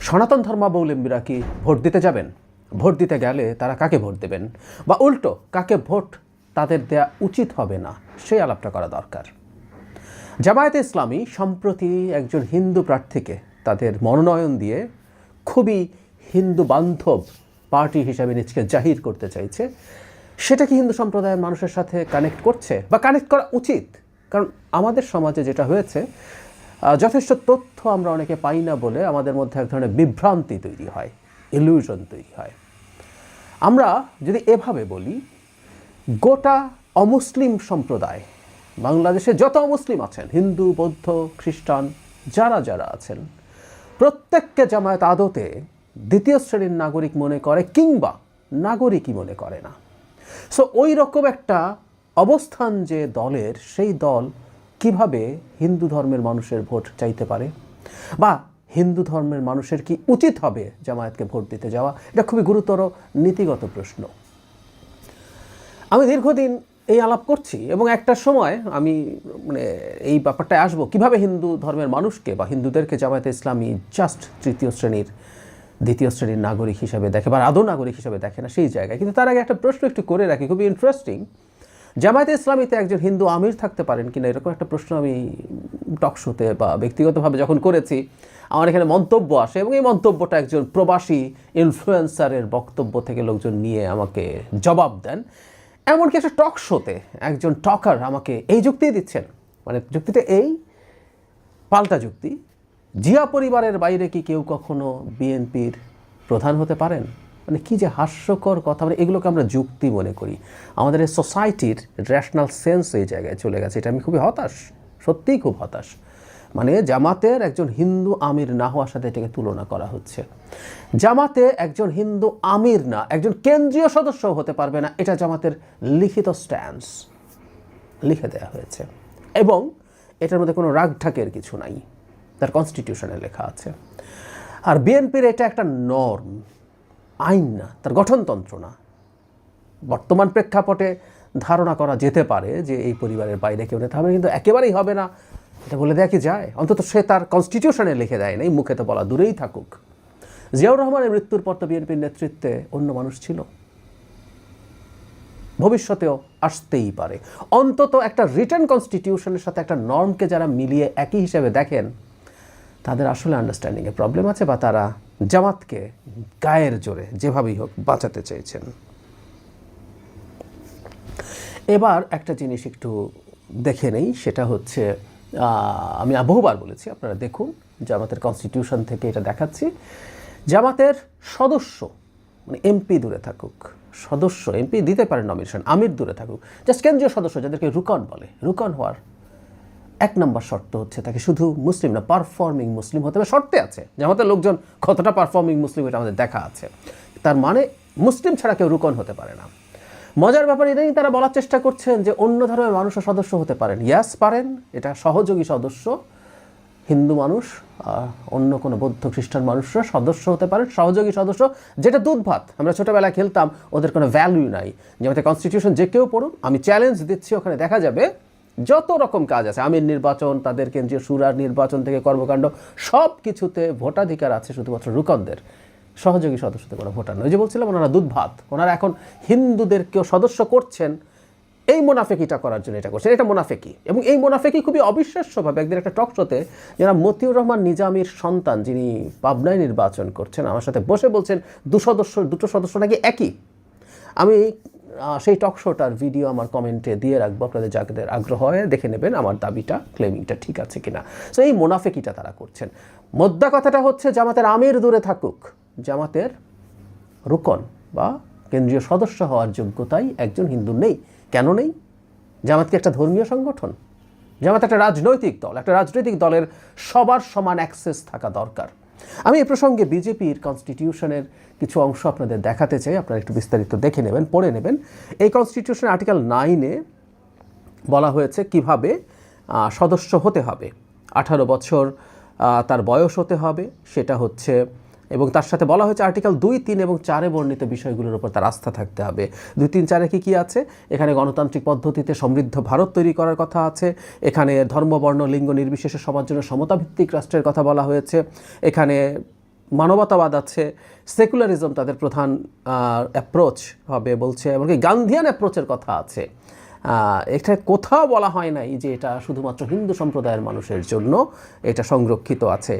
সনাতন ধর্মাবলম্বীরা কি ভোট দিতে যাবেন? ভোট দিতে গেলে তারা কাকে ভোট দেবেন, বা উল্টো কাকে ভোট তাদের দেয়া উচিত হবে না, সেই আলাপটা করা দরকার। জামায়াতে ইসলামী সম্প্রতি একজন হিন্দু প্রার্থীকে তাদের মনোনয়ন দিয়ে খুবই হিন্দু বান্ধব পার্টি হিসাবে নিজেকে জাহির করতে চাইছে। সেটা কি হিন্দু সম্প্রদায়ের মানুষের সাথে কানেক্ট করছে, বা কানেক্ট করা উচিত? কারণ আমাদের সমাজে যেটা হয়েছে, যথেষ্ট তথ্য আমরা অনেকে পাই না বলে আমাদের মধ্যে এক ধরনের বিভ্রান্তি তৈরি হয়, ইলিউশন তৈরি হয়। আমরা যদি এভাবে বলি, গোটা অমুসলিম সম্প্রদায়, বাংলাদেশে যত অমুসলিম আছেন, হিন্দু, বৌদ্ধ, খ্রিস্টান, যারা যারা আছেন, প্রত্যেককে জামায়াত আদতে দ্বিতীয় শ্রেণীর নাগরিক মনে করে, কিংবা নাগরিকই মনে করে না। সো ওই রকম একটা অবস্থান যে দলের, সেই দল কিভাবে হিন্দু ধর্মের মানুষের ভোট চাইতে পারে, বা হিন্দু ধর্মের মানুষের কি উচিত হবে জামায়াতকে ভোট দিতে যাওয়া? এটা খুবই গুরুতর নীতিগত প্রশ্ন। আমি দীর্ঘদিন এই আলাপ করছি, এবং একটা সময় আমি এই ব্যাপারটায় আসবো, কিভাবে হিন্দু ধর্মের মানুষকে বা হিন্দুদেরকে জামায়াতে ইসলামী জাস্ট দ্বিতীয় শ্রেণীর নাগরিক হিসাবে দেখে, বা আদৌ নাগরিক হিসাবে দেখে না, সেই জায়গায়। কিন্তু তার আগে একটা প্রশ্ন একটু করে রাখি, খুবই ইন্টারেস্টিং। জামায়াতে ইসলামীতে একজন হিন্দু আমির থাকতে পারেন কিনা, এরকম একটা প্রশ্ন আমি টক শোতে বা ব্যক্তিগতভাবে যখন করেছি, আমার এখানে মন্তব্য আসে, এবং এই মন্তব্যটা একজন প্রবাসী ইনফ্লুয়েন্সারের বক্তব্য থেকে লোকজন নিয়ে আমাকে জবাব দেন। এমনকি একটা টক শোতে একজন টকার আমাকে এই যুক্তি দিচ্ছেন, যুক্তিটা এই পাল্টা যুক্তি, জিয়া পরিবারের বাইরে কি কেউ কখনো বিএনপির প্রধান হতে পারেন? কি যে হাস্যকর কথা! এগুলোকে আমরা যুক্তি মনে করি। আমাদের এই সোসাইটির রেশনাল সেন্স এই জায়গায় চলে গেছে। এটা আমি খুবই হতাশ, সত্যিই খুব হতাশ। জামাতের একজন হিন্দু আমির না হওয়ার সাথে এটাকে তুলনা করা হচ্ছে। জামাতে একজন হিন্দু আমির না, একজন কেন্দ্রীয় সদস্য হতে পারবে না, এটা জামাতের লিখিত স্ট্যান্স, লিখে দেওয়া হয়েছে, এবং এটার মধ্যে কোনো রাগঢাকের কিছু নাই, তার কনস্টিটিউশনে লেখা আছে। আর বিএনপির এটা একটা নর্ম, আইন না, তার গঠনতন্ত্র না। বর্তমান প্রেক্ষাপটে ধারণা করা যেতে পারে যে এই পরিবারের বাইরে কেউ নেতা হবে, কিন্তু একেবারেই হবে না এটা বলে দেয়া কি যায়? অন্তত সে তার কনস্টিটিউশনে লিখে দেয় নাই, মুখে তো বলা দূরেই থাকুক। জিয়াউর রহমানের মৃত্যুর পর তো বিএনপির নেতৃত্বে অন্য মানুষ ছিল, ভবিষ্যতেও আসতেই পারে। অন্তত একটা রিটেন কনস্টিটিউশনের সাথে একটা নর্মকে যারা মিলিয়ে একই হিসেবে দেখেন, তাদের আসলে আন্ডারস্ট্যান্ডিংয়ে প্রবলেম আছে, বা তারা জামাতকে গায়ের জোরে যেভাবেই হোক বাঁচাতে চেয়েছেন। এবার একটা জিনিস একটু দেখে নেই, সেটা হচ্ছে, আমি বহুবার বলেছি, আপনারা দেখুন, জামাতের কনস্টিটিউশন থেকে এটা দেখাচ্ছি। জামাতের সদস্য, এমপি দূরে থাকুক, সদস্য এমপি দিতে পারেন নমিনেশন, আমির দূরে থাকুক, জাস্ট কেন্দ্রীয় সদস্য যাদেরকে রুকন বলে, রুকন হওয়ার 1 নম্বর শর্ত হচ্ছে তাকে শুধু মুসলিম না, পারফর্মিং মুসলিম হতে হবে। শর্তে আছে জামাতের লোকজন কতটা পারফর্মিং মুসলিম এটা আমাদের দেখা আছে। তার মানে মুসলিম ছাড়া কেউ রুকন হতে পারে না। মজার ব্যাপার, ইদানিং তারা বলার চেষ্টা করছেন যে অন্য ধর্মের মানুষও সদস্য হতে পারেন। ইয়াস, পারেন, এটা সহযোগী সদস্য। হিন্দু মানুষ, অন্য কোনো বৌদ্ধ খ্রিস্টান মানুষরা সদস্য হতে পারেন, সহযোগী সদস্য, যেটা দুধ ভাত। আমরা ছোটোবেলায় খেলতাম, ওদের কোনো ভ্যালু নাই। যেমন কনস্টিটিউশন যে কেউ পড়ুন, আমি চ্যালেঞ্জ দিচ্ছি, ওখানে দেখা যাবে যত রকম কাজ আছে, আমির নির্বাচন, তাদের কেন্দ্রীয় শুরার নির্বাচন থেকে কর্মকাণ্ড, সব কিছুতে ভোটাধিকার আছে শুধুমাত্র রুকনদের। সহযোগী সদস্যতে কোনো ভোটার নয়। যে বলছিলাম, ওনারা দুধ ভাত, ওনারা এখন হিন্দুদেরকেও সদস্য করছেন, এই মোনাফেকিটা করার জন্য এটা করছেন। এটা মোনাফেকি, এবং এই মোনাফেকি খুবই অবিশ্বাস্যভাবে একদিন একটা টক শোতে যারা মতিউর রহমান নিজামীর সন্তান, যিনি পাবনায় নির্বাচন করছেন, আমার সাথে বসে বলছেন দুটো সদস্য নাকি একই। আমি সেই টক শোটার ভিডিও আমার কমেন্টে দিয়ে রাখবো, আপনাদের যাদের আগ্রহ হয় দেখে নেবেন আমার দাবিটা, ক্লেমিংটা ঠিক আছে কিনা। সো এই মোনাফেকিটা তারা করছেন। মোদ্দা কথাটা হচ্ছে, জামাতের আমির দূরে থাকুক, জামাতের রুকন বা কেন্দ্রীয় সদস্য হওয়ার যোগ্যতাই একজন হিন্দু নেই। কেন নেই? জামাত কি একটা ধর্মীয় সংগঠন? জামাত একটা রাজনৈতিক দল। একটা রাজনৈতিক দলের সবার সমান অ্যাক্সেস থাকা দরকার। আমি এই প্রসঙ্গে বিজেপির কনস্টিটিউশনের কিছু অংশ আপনাদের দেখাতে চাই, আপনারা একটু বিস্তারিত দেখে নেবেন, পড়ে নেবেন। এই কনস্টিটিউশন আর্টিকেল 9-এ বলা হয়েছে কিভাবে সদস্য হতে হবে। 18 বছর তার বয়স হতে হবে, সেটা হচ্ছে, এবং তার সাথে বলা হয়েছে আর্টিকেল 2, 3 এবং 4-এ বর্ণিত বিষয়গুলোর উপর তার আস্থা থাকতে হবে। 2, 3, 4-এ কী আছে? এখানে গণতান্ত্রিক পদ্ধতিতে সমৃদ্ধ ভারত তৈরি করার কথা আছে। এখানে ধর্ম, বর্ণ, লিঙ্গ নির্বিশেষে সবার জন্য সমতাভিত্তিক রাষ্ট্রের কথা বলা হয়েছে। এখানে মানবতাবাদ আছে, সেকুলারিজম তাদের প্রধান অ্যাপ্রোচ হবে বলছে, এমনকি গান্ধিয়ান অ্যাপ্রোচের কথা আছে। এটা কোথাও বলা হয় নাই যে এটা শুধুমাত্র হিন্দু সম্প্রদায়ের মানুষের জন্য এটা সংরক্ষিত আছে।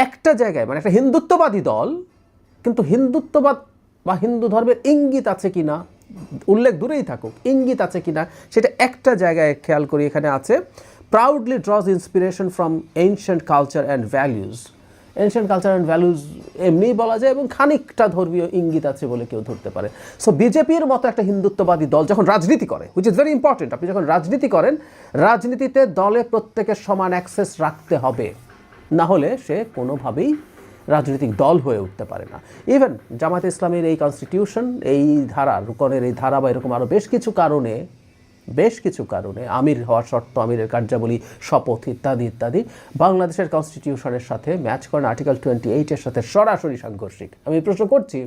একটা জায়গায় মানে একটা হিন্দুত্ববাদী দল, কিন্তু হিন্দুত্ববাদ বা হিন্দু ধর্মের ইঙ্গিত আছে কিনা, উল্লেখ দূরেই থাকুক, ইঙ্গিত আছে কিনা সেটা একটা জায়গায় খেয়াল করি, এখানে আছে proudly draws inspiration from ancient culture and values. Ancient culture and values এমনি বলা যায়, এবং খানিকটা ধর্মীয় ইঙ্গিত আছে বলে কেউ ধরতে পারে। সো বিজেপির মতো একটা হিন্দুত্ববাদী দল যখন রাজনীতি করে, হুইচ ইজ ভেরি ইম্পর্টেন্ট, আপনি যখন রাজনীতি করেন, রাজনীতিতে দলে প্রত্যেকের সমান অ্যাক্সেস রাখতে হবে, না হলে সে কোনোভাবেই রাজনৈতিক দল হয়ে উঠতে পারে না। ইভেন জামায়াতে ইসলামের এই কনস্টিটিউশন, এই ধারা, রুকনের এই ধারা বা এরকম আরও বেশ কিছু কারণে আমির হওয়ার শর্ত, আমিরের কার্যাবলী, শপথ ইত্যাদি ইত্যাদি বাংলাদেশের কনস্টিটিউশনের সাথে ম্যাচ করেন, আর্টিকেল 28-এর সাথে সরাসরি সাংঘর্ষিক। আমি প্রশ্ন করছি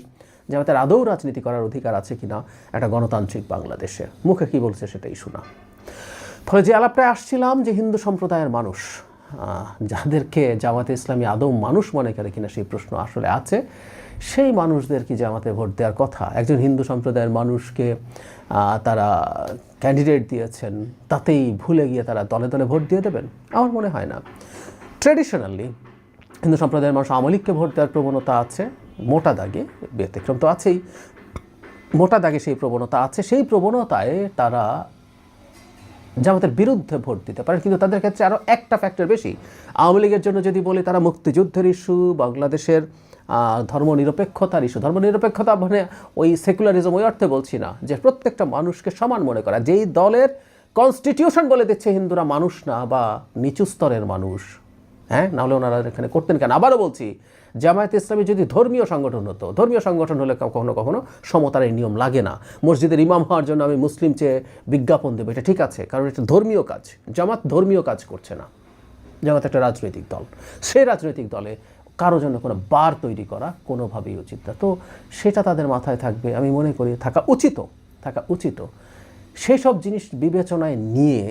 যে আমাদের আদৌ রাজনীতি করার অধিকার আছে কিনা একটা গণতান্ত্রিক বাংলাদেশে? মুখে কি বলছে সেটাই শোনা। ফলে যে আলাপটায় আসছিলাম যে হিন্দু সম্প্রদায়ের মানুষ, যাদেরকে জামাতে ইসলামী আদৌ মানুষ মনে করে কিনা সেই প্রশ্ন আসলে আছে, সেই মানুষদের কি জামাতে ভোট দেওয়ার কথা? একজন হিন্দু সম্প্রদায়ের মানুষকে তারা ক্যান্ডিডেট দিয়েছেন, তাতেই ভুলে গিয়ে তারা দলে দলে ভোট দিয়ে দেবেন? আমার মনে হয় না। ট্রেডিশনালি হিন্দু সম্প্রদায়ের মানুষ আওয়ামী লীগকে ভোট দেওয়ার প্রবণতা আছে, মোটা দাগে, ব্যতিক্রম তো আছেই, মোটা দাগে সেই প্রবণতা আছে। সেই প্রবণতায় তারা জামাতের বিরুদ্ধে ভোট দিতে পারেন, কিন্তু তাদের ক্ষেত্রে আরও একটা ফ্যাক্টর বেশি। আওয়ামী লীগের জন্য যদি বলি, তারা মুক্তিযুদ্ধের ইস্যু, বাংলাদেশের ধর্মনিরপেক্ষতার ইস্যু, ধর্মনিরপেক্ষতা মানে ওই সেকুলারিজম ওই অর্থে বলছি না, যে প্রত্যেকটা মানুষকে সমান মনে করা। যেই দলের কনস্টিটিউশন বলে দিচ্ছে হিন্দুরা মানুষ না বা নিচু স্তরের মানুষ, হ্যাঁ, নাহলে ওনারা এখানে করতেন কেন? আবারও বলছি, জামায়াতে ইসলামী যদি ধর্মীয় সংগঠন হতো, ধর্মীয় সংগঠন হলে কখনো কখনো সমতার এই নিয়ম লাগে না। মসজিদের ইমাম হওয়ার জন্য আমি মুসলিম চেয়ে বিজ্ঞাপন দেবো, এটা ঠিক আছে, কারণ এটা ধর্মীয় কাজ। জামাত ধর্মীয় কাজ করছে না, জামাত একটা রাজনৈতিক দল। সেই রাজনৈতিক দলে কারো জন্য কোনো বার তৈরি করা কোনোভাবেই উচিত না। তো সেটা তাদের মাথায় থাকবে, আমি মনে করি থাকা উচিত। সেই সব জিনিস বিবেচনায় নিয়ে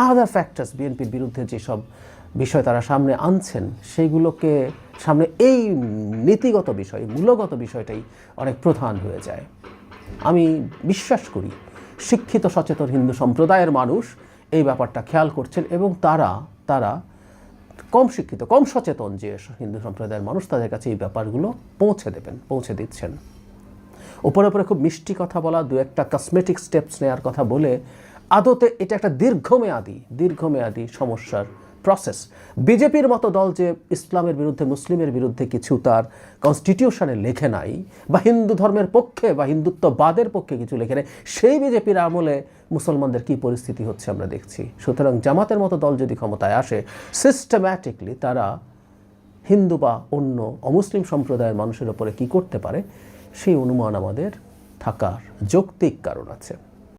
আদার ফ্যাক্টরস, বিএনপির বিরুদ্ধে যেসব বিষয় তারা সামনে আনছেন, সেইগুলোকে সামনে, এই নীতিগত বিষয়, মূলগত বিষয়টাই অনেক প্রধান হয়ে যায়। আমি বিশ্বাস করি শিক্ষিত সচেতন হিন্দু সম্প্রদায়ের মানুষ এই ব্যাপারটা খেয়াল করছেন, এবং তারা কম শিক্ষিত, কম সচেতন যে হিন্দু সম্প্রদায়ের মানুষ, তাদের কাছে এই ব্যাপারগুলো পৌঁছে দিচ্ছেন। উপরে খুব মিষ্টি কথা বলা, দু একটা কসমেটিক স্টেপস নেওয়ার কথা বলে আদতে এটা একটা দীর্ঘমেয়াদী সমস্যার প্রসেস। বিজেপির মতো দল যে ইসলামের বিরুদ্ধে, মুসলিমের বিরুদ্ধে কিছু তার কনস্টিটিউশনে লেখে নাই, বা হিন্দু ধর্মের পক্ষে বা হিন্দুত্ববাদের পক্ষে কিছু লেখে নেই, সেই বিজেপির আমলে মুসলমানদের কী পরিস্থিতি হচ্ছে আমরা দেখছি। সুতরাং জামাতের মতো দল যদি ক্ষমতায় আসে, সিস্টেম্যাটিকলি তারা হিন্দু বা অন্য অমুসলিম সম্প্রদায়ের মানুষের ওপরে কী করতে পারে, সেই অনুমান আমাদের থাকার যৌক্তিক কারণ আছে।